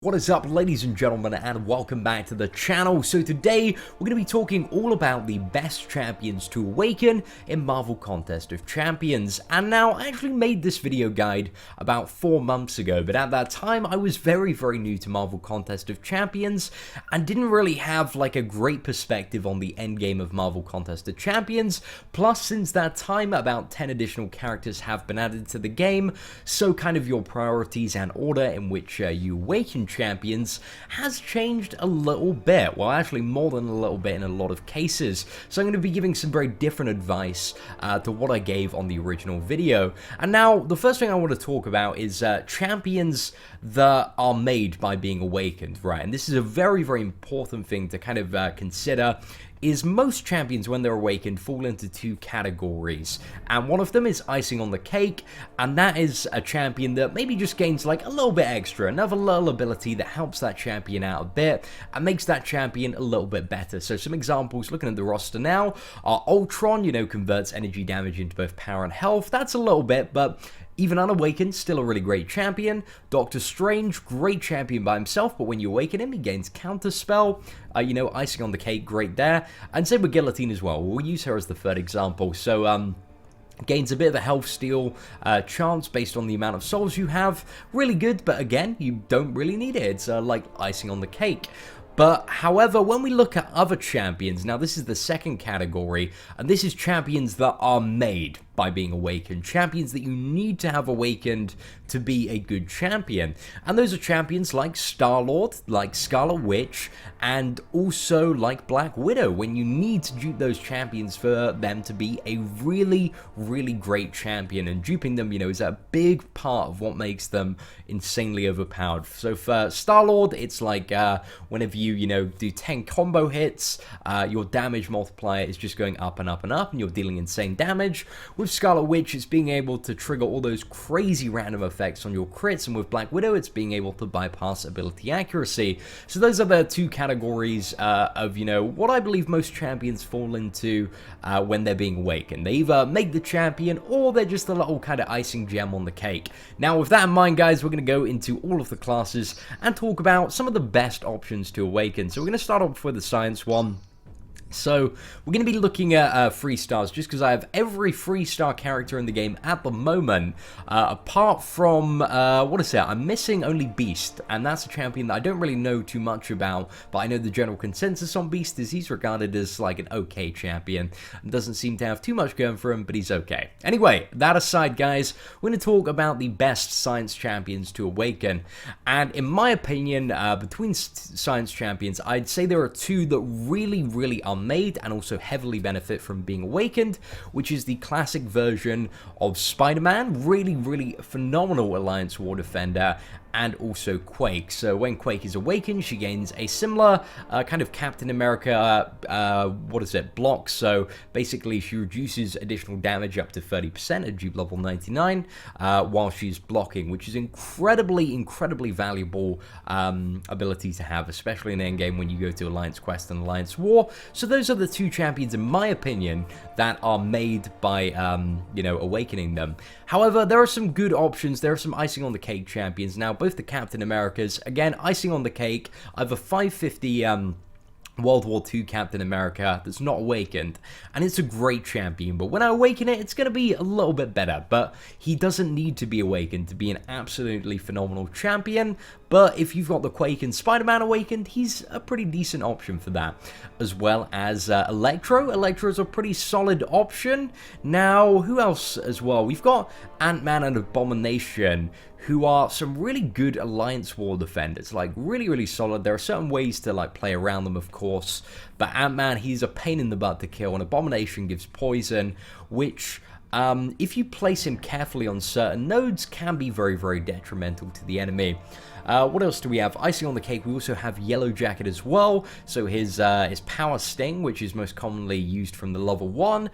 What is up, ladies and gentlemen, and welcome back to the channel. So today we're going to be talking all about the best champions to awaken in Marvel Contest of Champions. And now I actually made this video guide about 4 months ago, but at that time I was very new to Marvel Contest of Champions and didn't really have like a great perspective on the end game of Marvel Contest of Champions. Plus, since that time, about 10 additional characters have been added to the game, so kind of your priorities and order in which you awaken champions has changed a little bit. Well, actually more than a little bit in a lot of cases. So I'm going to be giving some very different advice to what I gave on the original video. And now the first thing I want to talk about is champions that are made by being awakened, right? And this is a very important thing to kind of consider. Is most champions, when they're awakened, fall into two categories. And one of them is icing on the cake, and that is a champion that maybe just gains like a little bit extra, another little ability that helps that champion out a bit and makes that champion a little bit better. So some examples, looking at the roster now, are Ultron, you know, converts energy damage into both power and health. That's a little bit, but even unawakened, still a really great champion. Doctor Strange, great champion by himself, but when you awaken him, he gains counterspell. You know, icing on the cake, great there. And same with Guillotine as well. We'll use her as the third example. So, gains a bit of a health steal chance based on the amount of souls you have. Really good, but again, you don't really need it. It's like icing on the cake. But, however, when we look at other champions, now this is the second category, and this is champions that are made by being awakened. Champions that you need to have awakened to be a good champion. And those are champions like Star-Lord, like Scarlet Witch, and also like Black Widow, when you need to dupe those champions for them to be a really great champion. And duping them, you know, is a big part of what makes them insanely overpowered. So for Star-Lord, it's like whenever you know, do 10 combo hits, your damage multiplier is just going up and up and up, and you're dealing insane damage. With Scarlet Witch, it's being able to trigger all those crazy random effects on your crits, and with Black Widow, it's being able to bypass ability accuracy. So those are the two categories of, you know, what I believe most champions fall into when they're being awakened. They either make the champion, or they're just a little kind of icing gem on the cake. Now, with that in mind, guys, we're going to go into all of the classes and talk about some of the best options to awaken. So we're going to start off with the science one. So, we're going to be looking at 3 stars, just because I have every 3-star character in the game at the moment, apart from, what is that? I'm missing only Beast, and that's a champion that I don't really know too much about, but I know the general consensus on Beast is he's regarded as like an okay champion, and doesn't seem to have too much going for him, but he's okay. Anyway, that aside, guys, we're going to talk about the best science champions to awaken, and in my opinion, between science champions, I'd say there are 2 that really are made and also heavily benefit from being awakened, which is the classic version of Spider-Man, really phenomenal Alliance War Defender, and also Quake. So when Quake is awakened, she gains a similar kind of Captain America, block. So basically she reduces additional damage up to 30% at dupe level 99 while she's blocking, which is incredibly valuable ability to have, especially in endgame when you go to Alliance Quest and Alliance War. So those are the 2 champions, in my opinion, that are made by, you know, awakening them. However, there are some good options. There are some icing on the cake champions. Now, both the Captain Americas, again, icing on the cake. I have a 550 World War II Captain America that's not awakened, and it's a great champion, but when I awaken it, it's going to be a little bit better, but he doesn't need to be awakened to be an absolutely phenomenal champion. But if you've got the Quake and Spider-Man awakened, he's a pretty decent option for that, as well as Electro. Electro's a pretty solid option. Now, who else as well? We've got Ant-Man and Abomination, who are some really good Alliance War defenders, like really solid. There are certain ways to like play around them, of course, but Ant-Man, he's a pain in the butt to kill, and Abomination gives poison, which if you place him carefully on certain nodes, can be very detrimental to the enemy. What else do we have? Icing on the cake, we also have Yellow Jacket as well. So his Power Sting, which is most commonly used from the level 1,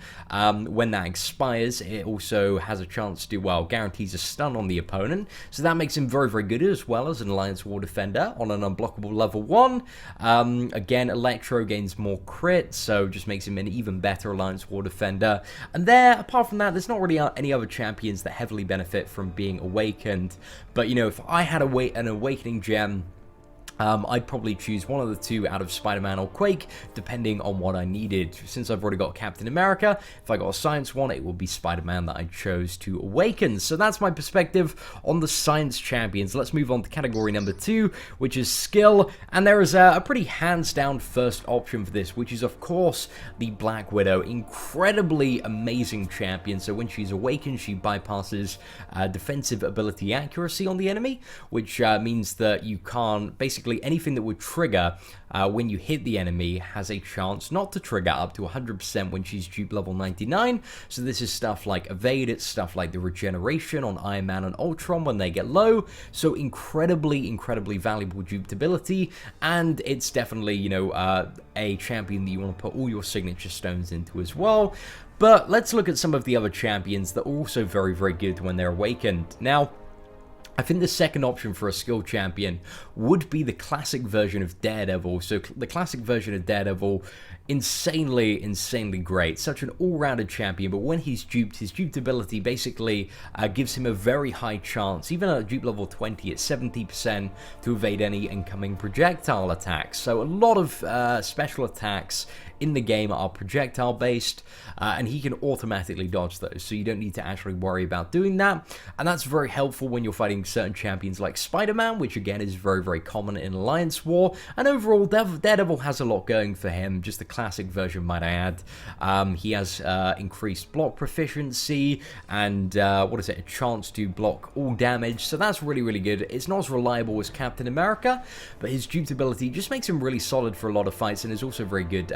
when that expires, it also has a chance to, well, guarantees a stun on the opponent. So that makes him very good, as well as an Alliance War Defender on an unblockable level 1. Again, Electro gains more crit, so just makes him an even better Alliance War Defender. And there, apart from that, there's not really any other champions that heavily benefit from being awakened. But, you know, if I had an awakening gem I'd probably choose one of the two out of Spider-Man or Quake, depending on what I needed. Since I've already got Captain America, if I got a science one, it will be Spider-Man that I chose to awaken. So that's my perspective on the science champions. Let's move on to category number 2, which is skill. And there is a pretty hands-down first option for this, which is, of course, the Black Widow. Incredibly amazing champion. So when she's awakened, she bypasses defensive ability accuracy on the enemy, which means that you can't basically anything that would trigger when you hit the enemy has a chance not to trigger up to 100% when she's dupe level 99. So this is stuff like evade, it's stuff like the regeneration on Iron Man and Ultron when they get low. So incredibly valuable dupe ability, and it's definitely, you know, a champion that you want to put all your signature stones into as well. But let's look at some of the other champions that are also very good when they're awakened. Now, I think the second option for a skill champion would be the classic version of Daredevil. So the classic version of Daredevil, insanely great. Such an all-rounded champion, but when he's duped, his duped ability basically gives him a very high chance, even at dupe level 20, at 70% to evade any incoming projectile attacks. So a lot of special attacks in the game are projectile based, and he can automatically dodge those, so you don't need to actually worry about doing that. And that's very helpful when you're fighting certain champions like Spider-Man, which again is very common in Alliance War. And overall, Daredevil has a lot going for him, just the classic version, might I add. He has increased block proficiency and what is it, a chance to block all damage, so that's really good. It's not as reliable as Captain America, but his duped ability just makes him really solid for a lot of fights, and is also very good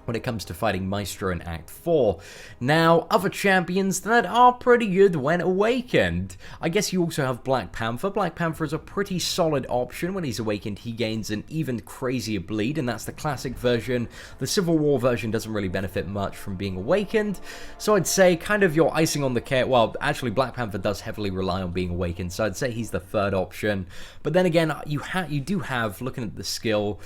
when it comes to fighting Maestro in Act 4. Now, other champions that are pretty good when awakened. I guess you also have Black Panther. Black Panther is a pretty solid option. When he's awakened, he gains an even crazier bleed, and that's the classic version. The Civil War version doesn't really benefit much from being awakened, so I'd say kind of your icing on the cake. Well, actually, Black Panther does heavily rely on being awakened, so I'd say he's the third option. But then again, you do have, looking at the skill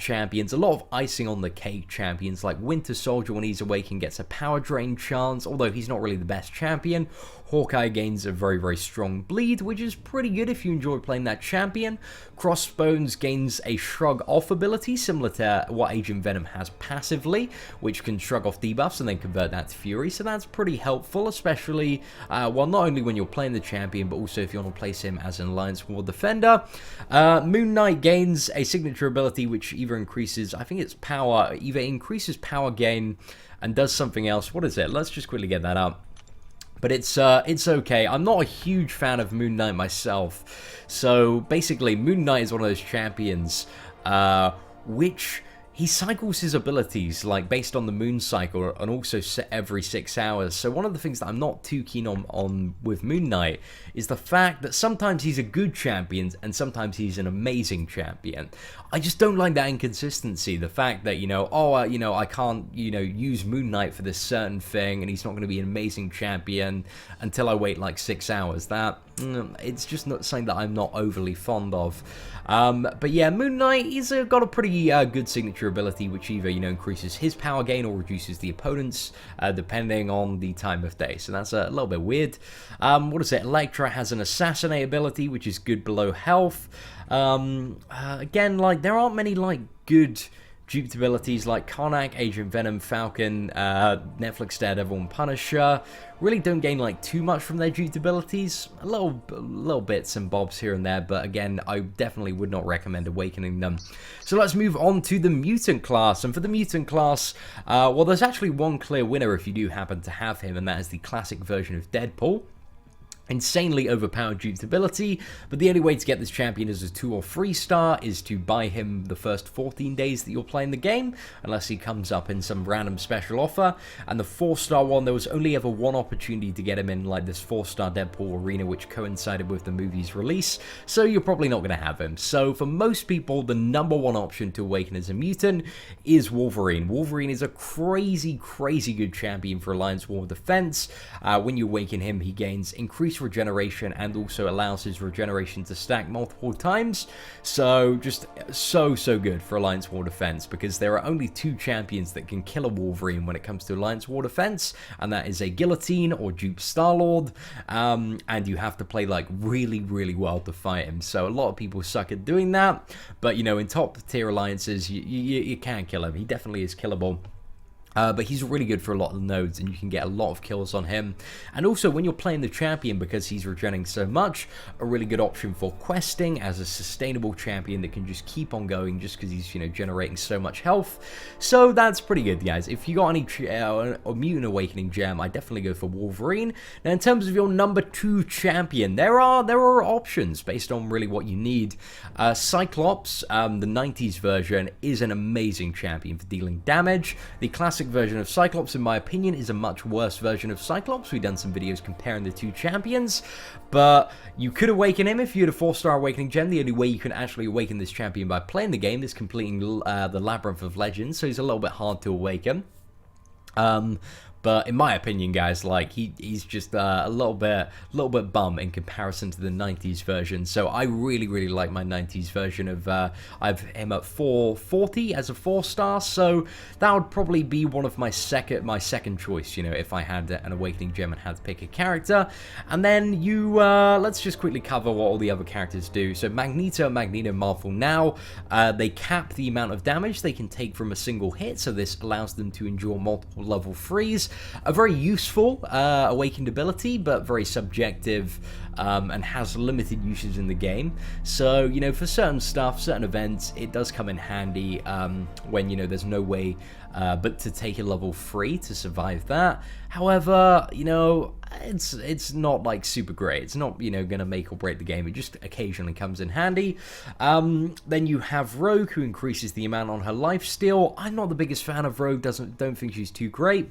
champions, a lot of icing on the cake champions, like Winter Soldier when he's awakened gets a power drain chance, although he's not really the best champion. Hawkeye gains a very strong bleed, which is pretty good if you enjoy playing that champion. Crossbones gains a shrug off ability, similar to what Agent Venom has passively, which can shrug off debuffs and then convert that to Fury, so that's pretty helpful, especially, well, not only when you're playing the champion, but also if you want to place him as an Alliance War defender. Moon Knight gains a signature ability which either increases, I think it's power, either increases power gain and does something else. What is it? Let's just quickly get that up. But it's okay. I'm not a huge fan of Moon Knight myself. So basically, Moon Knight is one of those champions which he cycles his abilities like based on the moon cycle, and also every 6 hours. So one of the things that I'm not too keen on with Moon Knight is the fact that sometimes he's a good champion and sometimes he's an amazing champion. I just don't like that inconsistency. The fact that, you know, I can't, use Moon Knight for this certain thing, and he's not going to be an amazing champion until I wait like 6 hours. That it's just not something that I'm not overly fond of. But yeah, Moon Knight, he's got a pretty good signature ability, which either, increases his power gain or reduces the opponent's, depending on the time of day. So that's a little bit weird. What is it? Elektra has an assassinate ability, which is good below health. Again, like, there aren't many, like, good duped abilities like Karnak, Agent Venom, Falcon, Netflix Daredevil, and Punisher. Really don't gain like too much from their duped abilities. A little bits and bobs here and there, but again, I definitely would not recommend awakening them. So let's move on to the Mutant class. And for the Mutant class, well, there's actually one clear winner if you do happen to have him, and that is the classic version of Deadpool. Insanely overpowered duped ability, but the only way to get this champion as a 2 or 3 star is to buy him the first 14 days that you're playing the game, unless he comes up in some random special offer. And the 4-star one, there was only ever one opportunity to get him in, like this 4-star Deadpool arena, which coincided with the movie's release, so you're probably not going to have him. So for most people, the number one option to awaken as a mutant is Wolverine. Wolverine is a crazy good champion for Alliance War defense. When you awaken him, he gains increased increased regeneration and also allows his regeneration to stack multiple times. So just so good for Alliance War Defense, because there are only 2 champions that can kill a Wolverine when it comes to Alliance War Defense, and that is a Guillotine or Dupe Star-Lord, and you have to play like really well to fight him. So a lot of people suck at doing that, but you know, in top tier alliances you can kill him. He definitely is killable. But he's really good for a lot of the nodes, and you can get a lot of kills on him. And also, when you're playing the champion, because he's regenerating so much, a really good option for questing as a sustainable champion that can just keep on going just because he's, you know, generating so much health. So that's pretty good, guys. If you got any Mutant Awakening gem, I definitely go for Wolverine. Now, in terms of your number 2 champion, there are options based on really what you need. Cyclops, the 90s version, is an amazing champion for dealing damage. The classic version of Cyclops, in my opinion, is a much worse version of Cyclops. We've done some videos comparing the 2 champions, but you could awaken him if you had a 4-star Awakening gem. The only way you can actually awaken this champion by playing the game is completing the Labyrinth of Legends, so he's a little bit hard to awaken. But in my opinion, guys, like he's just a little bit bum in comparison to the 90s version. So I really like my 90s version of I've him at 440 as a 4-star. So that would probably be one of my second choice, you know, if I had an Awakening gem and had to pick a character. And then you let's just quickly cover what all the other characters do. So Magneto Marvel now, they cap the amount of damage they can take from a single hit. So this allows them to endure multiple level 3s. A very useful awakened ability, but very subjective, and has limited uses in the game. So, you know, for certain stuff, certain events, it does come in handy when, you know, there's no way but to take a level 3 to survive that. However, you know, it's not like super great. It's not, you know, gonna make or break the game. It just occasionally comes in handy. Then you have Rogue, who increases the amount on her lifesteal. I'm not the biggest fan of Rogue. Don't think she's too great.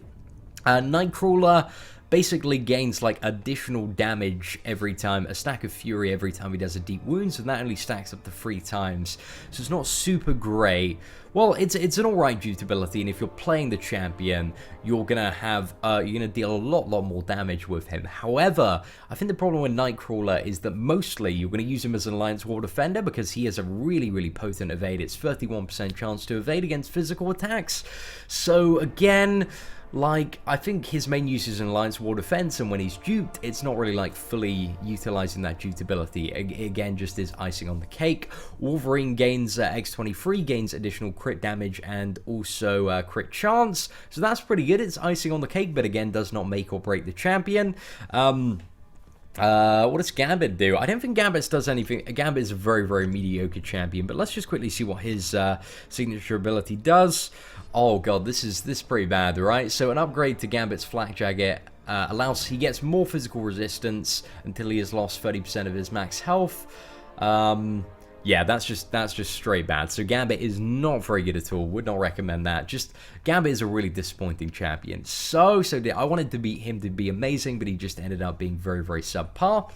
Nightcrawler basically gains like additional damage every time, a stack of fury every time he does a deep wound, so that only stacks up to 3 times. So it's not super great. Well, it's an alright dupe ability, and if you're playing the champion, you're gonna have you're gonna deal a lot more damage with him. However, I think the problem with Nightcrawler is that mostly you're gonna use him as an Alliance War Defender because he has a really potent evade. It's 31% chance to evade against physical attacks. So again, like, I think his main use is in Alliance War Defense, and when he's duped, it's not really like fully utilizing that dupe ability. Again, just is icing on the cake. Wolverine gains X23, gains additional crit damage and also crit chance, so that's pretty good. It's icing on the cake, but again, does not make or break the champion. What does Gambit do? I don't think Gambit does anything. Gambit is a very mediocre champion, but let's just quickly see what his signature ability does. Oh god, this is pretty bad, right? So an upgrade to Gambit's Flak Jacket he gets more physical resistance until he has lost 30% of his max health. Yeah, that's just straight bad. So Gambit is not very good at all. Would not recommend that. Just Gambit is a really disappointing champion. So I wanted him to be amazing, but he just ended up being very subpar.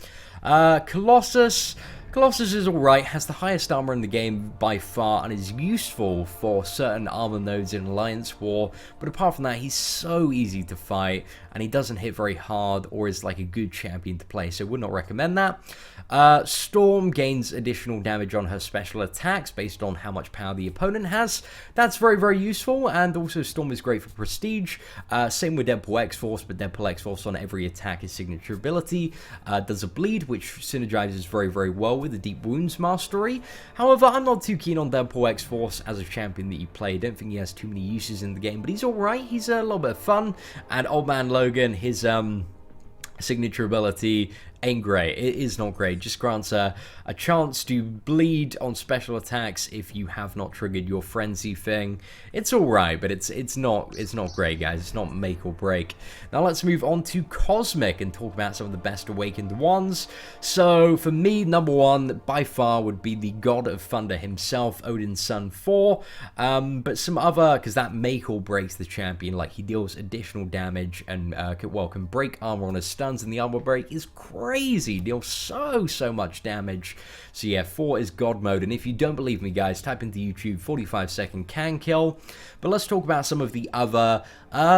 Colossus is alright, has the highest armor in the game by far, and is useful for certain armor nodes in Alliance War, but apart from that, he's so easy to fight, and he doesn't hit very hard, or is like a good champion to play, so would not recommend that. Storm gains additional damage on her special attacks based on how much power the opponent has. That's very useful, and also Storm is great for prestige. Same with Deadpool X-Force, but Deadpool X-Force on every attack is signature ability. Does a bleed, which synergizes very well with the Deep Wounds mastery. However, I'm not too keen on Deadpool X-Force as a champion that you play. I don't think he has too many uses in the game, but he's alright. He's a little bit of fun. And Old Man Logan, his signature ability ain't great. It is not great. Just grants a chance to bleed on special attacks if you have not triggered your frenzy thing. It's alright, but it's not great, guys. It's not make or break. Now let's move on to Cosmic and talk about some of the best awakened ones. So for me, number 1 by far would be the God of Thunder himself, Odin's Son 4. But some other, because that make or breaks the champion. Like, he deals additional damage and can break armor on his stuns, and the armor break is crazy crazy, deals so much damage. So yeah, 4 is God mode, and if you don't believe me, guys, type into YouTube 45-second can kill. But let's talk about some of the other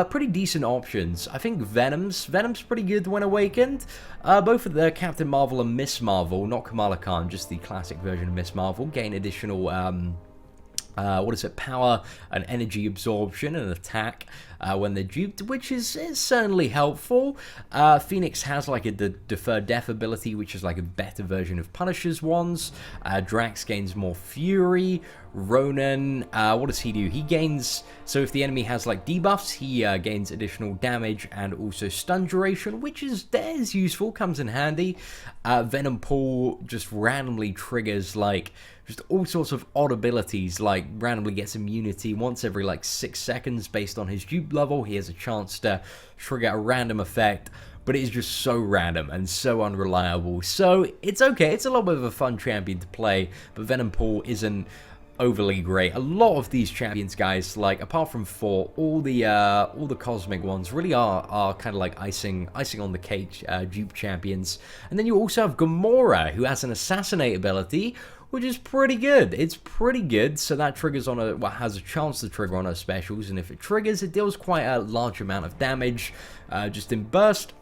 pretty decent options. I think Venom's pretty good when awakened. Both of the Captain Marvel and Miss Marvel, not Kamala Khan, just the classic version of Miss Marvel, gain additional what is it, power and energy absorption and attack when they're duped, which is certainly helpful. Phoenix has like a deferred death ability, which is like a better version of Punisher's ones. Drax gains more fury. Ronan, what does he do? He gains, so if the enemy has like debuffs, he gains additional damage and also stun duration, which is useful, comes in handy. Venom Pool just randomly triggers like just all sorts of odd abilities, like randomly gets immunity once every like 6 seconds based on his dupe level. He has a chance to trigger a random effect, but it is just so random and so unreliable. So it's okay, it's a little bit of a fun champion to play, but Venom Pool isn't overly great. A lot of these champions, guys, like apart from 4, all the cosmic ones really are kind of like icing on the cake dupe champions. And then you also have Gamora, who has an assassinate ability, which is pretty good. It's pretty good, so that triggers on a, well, has a chance to trigger on her specials, and if it triggers, it deals quite a large amount of damage just in burst,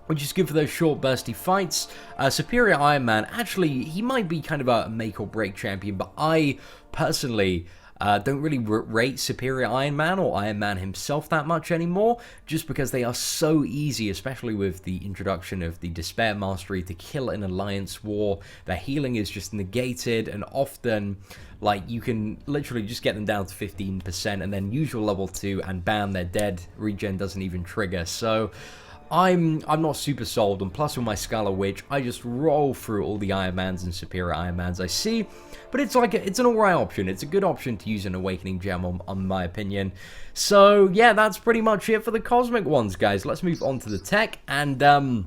which is good for those short bursty fights. Superior Iron Man, actually, he might be kind of a make or break champion, but I personally don't really rate Superior Iron Man or Iron Man himself that much anymore, just because they are so easy, especially with the introduction of the Despair Mastery to kill an Alliance war. Their healing is just negated, and often, like, you can literally just get them down to 15%, and then use your level 2, and bam, they're dead. Regen doesn't even trigger, so I'm not super sold, and plus with my Scarlet Witch, I just roll through all the Iron Mans and Superior Iron Mans I see, but it's like, it's an alright option. It's a good option to use an Awakening Gem on my opinion. So yeah, that's pretty much it for the Cosmic ones, guys. Let's move on to the tech, and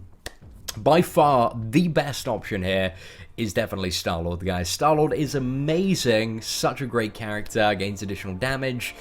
by far the best option here is definitely Star-Lord, guys. Star-Lord is amazing, such a great character, gains additional damage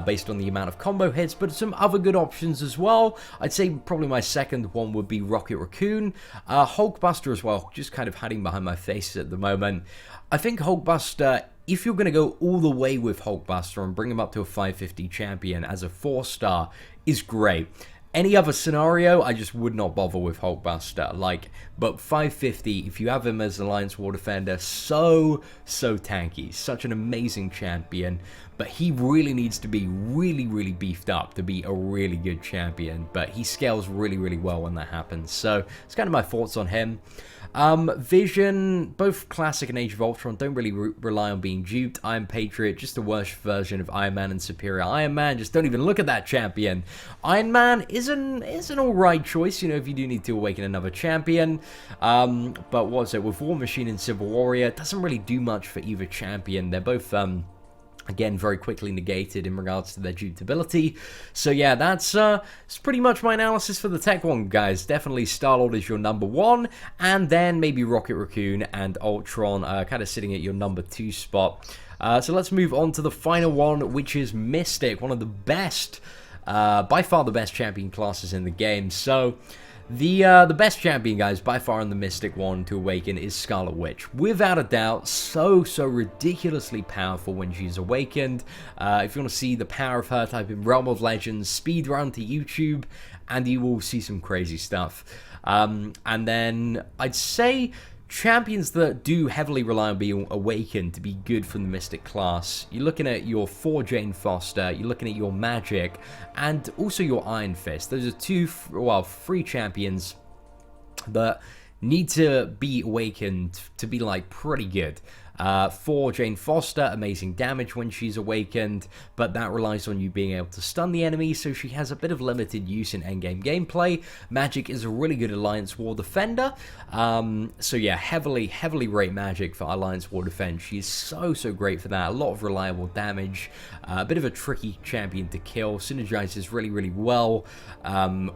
based on the amount of combo hits, but some other good options as well. I'd say probably my second one would be Rocket Raccoon. Hulkbuster as well, just kind of hiding behind my face at the moment. I think Hulkbuster, if you're going to go all the way with Hulkbuster and bring him up to a 550 champion as a 4-star, is great. Any other scenario, I just would not bother with Hulkbuster. Like, but 550, if you have him as Alliance War Defender, so tanky. Such an amazing champion. But he really needs to be really beefed up to be a really good champion. But he scales really well when that happens. So, it's kind of my thoughts on him. Vision, both Classic and Age of Ultron, don't really rely on being duped. Iron Patriot, just the worst version of Iron Man and Superior Iron Man. Just don't even look at that champion. Iron Man is an alright choice, you know, if you do need to awaken another champion. But what's it, with War Machine and Civil Warrior, it doesn't really do much for either champion. They're both, again, very quickly negated in regards to their dupability. So yeah, that's pretty much my analysis for the tech one, guys. Definitely Star-Lord is your number 1, and then maybe Rocket Raccoon and Ultron kind of sitting at your number 2 spot. So let's move on to the final one, which is Mystic, one of the best, by far the best champion classes in the game. So the best champion, guys, by far in the Mystic one to awaken is Scarlet Witch. Without a doubt, so ridiculously powerful when she's awakened. If you want to see the power of her, type in Realm of Legends speedrun to YouTube, and you will see some crazy stuff. And then I'd say champions that do heavily rely on being awakened to be good from the Mystic class. You're looking at your 4 Jane Foster, you're looking at your Magic, and also your Iron Fist. Those are 3 champions that need to be awakened to be like pretty good. For Jane Foster, amazing damage when she's awakened, but that relies on you being able to stun the enemy, so she has a bit of limited use in endgame gameplay. Magic is a really good Alliance War Defender, so yeah, heavily rate Magic for Alliance War Defense. She's so great for that, a lot of reliable damage, a bit of a tricky champion to kill, synergizes really well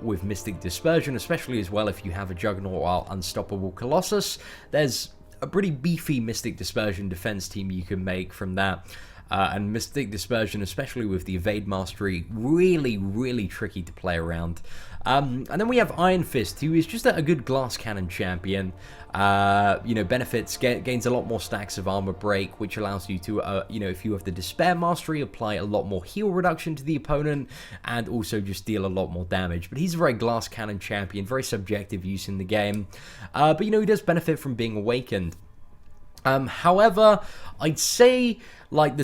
with Mystic Dispersion, especially as well if you have a Juggernaut or Unstoppable Colossus. There's a pretty beefy Mystic Dispersion defense team you can make from that. and Mystic Dispersion, especially with the evade mastery, really tricky to play around. And then we have Iron Fist, who is just a good glass cannon champion. You know, benefits, gains a lot more stacks of armor break, which allows you to, you know, if you have the Despair Mastery, apply a lot more heal reduction to the opponent, and also just deal a lot more damage. But he's a very glass cannon champion, very subjective use in the game. But, you know, he does benefit from being awakened. However, I'd say, like,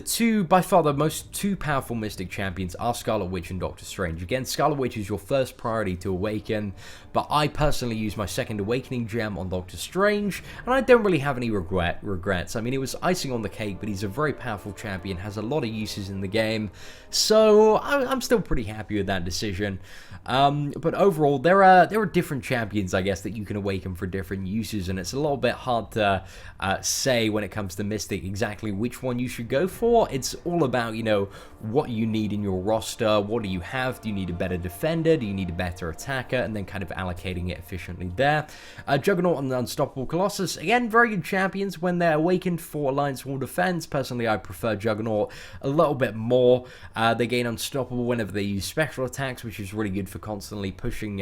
by far the most two powerful Mystic champions are Scarlet Witch and Doctor Strange. Again, Scarlet Witch is your first priority to awaken, but I personally use my second awakening gem on Doctor Strange, and I don't really have any regrets. I mean, it was icing on the cake, but he's a very powerful champion, has a lot of uses in the game, so I'm still pretty happy with that decision. But overall, there are different champions, I guess, that you can awaken for different uses, and it's a little bit hard to say when it comes to Mystic exactly which one you should go for. It's all about, you know, what you need in your roster. What do you have? Do you need a better defender? Do you need a better attacker? And then kind of allocating it efficiently there. Juggernaut and the Unstoppable Colossus, again, very good champions when they're awakened for Alliance War Defense. Personally, I prefer Juggernaut a little bit more. They gain Unstoppable whenever they use special attacks, which is really good for constantly pushing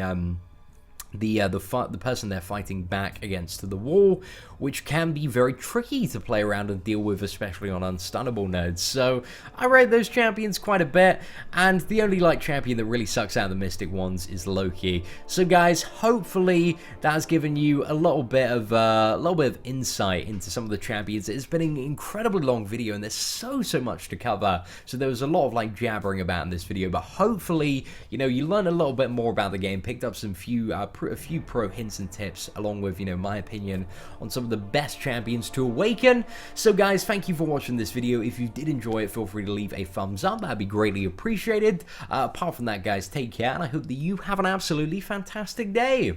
the person they're fighting back against the wall, which can be very tricky to play around and deal with, especially on unstunnable nodes. So I rate those champions quite a bit, and the only like champion that really sucks out of the Mystic ones is Loki. So guys, hopefully that has given you a little bit of insight into some of the champions. It's been an incredibly long video, and there's so much to cover. So there was a lot of like jabbering about in this video, but hopefully, you know, you learned a little bit more about the game, picked up some a few pro hints and tips, along with, you know, my opinion on some of the best champions to awaken. So guys, thank you for watching this video. If you did enjoy it, feel free to leave a thumbs up. That'd be greatly appreciated. Apart from that, guys, take care, and I hope that you have an absolutely fantastic day.